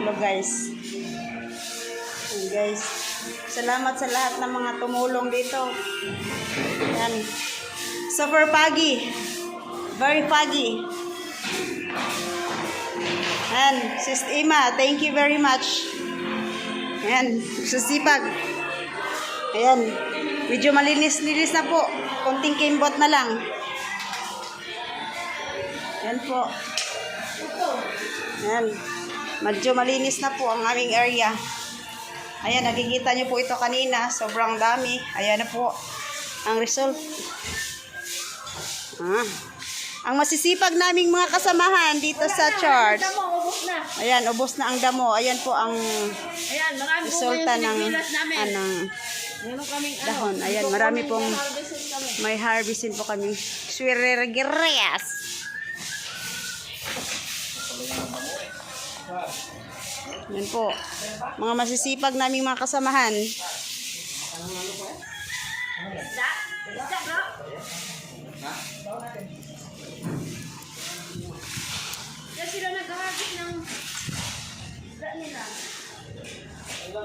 Hello guys. Ayan guys. Salamat sa lahat ng mga tumulong dito. Ayan. Super foggy. Very foggy. Ayan. Sis Ima, thank you very much. Ayan. Susipag. Ayan. Medyo malinis-linis na po. Konting kimbot na lang. Ayan po. Ayan. Medyo malinis na po ang aming area. Ayan, nakikita nyo po ito kanina. Sobrang dami. Ayan na po ang result. Ang masisipag naming mga kasamahan dito sa church. Ayan, ubos na ang damo. Ayan po ang resulta ng dahon. Ayan, marami pong may harvestin po kami. Swirregereas. Yan po. Mga masisipag naming mga kasamahan.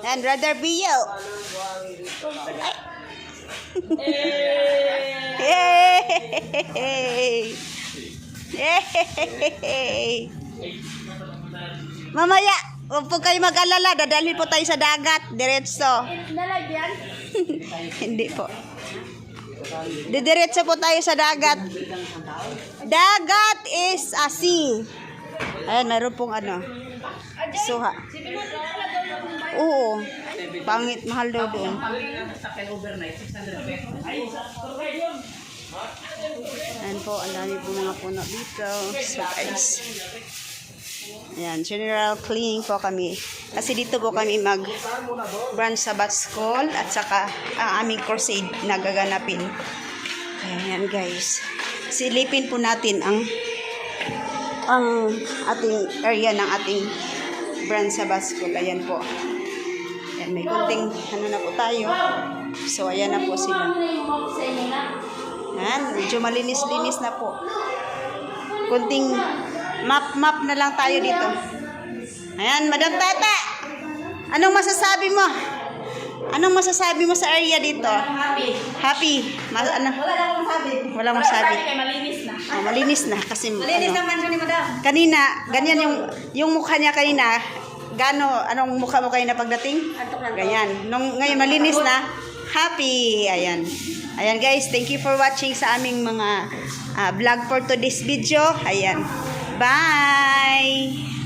And Brother Bio. Hey! Hey! Mamaya, huwag po kayo mag-alala. Dadalhin po tayo sa dagat. Diretso. Hindi po. Diretso po tayo sa dagat. Dagat is a sea. Ayan, mayroon pong ano. Suha. Oo. Pangit, mahal daw doon. Ayan po, ang dami po mga puno dito. So guys. Ayan, general cleaning po kami. Kasi dito po kami mag-branch Sabbath School at saka ang aming crusade na gaganapin. Ayan guys. Silipin po natin ang ating area ng ating branch Sabbath School. Ayan po. Ayan, may kunting ano na po tayo. So ayan na po sila. Ayan, medyo malinis-linis na po. Kunting map na lang tayo dito. Ayan, Madam Tata. Anong masasabi mo? Anong masasabi mo sa area dito? Happy. Ano? Wala lang masabi. Walang masabi. Malinis na. Oh, malinis na kasi Malinis ano, naman siya ni Madam. kanina, ganyan yung mukha niya kanina. Anong mukha mo kanina pagdating? Ganyan. Ngayon malinis na. Happy. Ayan. Ayan guys, thank you for watching sa aming mga vlog for today's video. Ayan. Bye!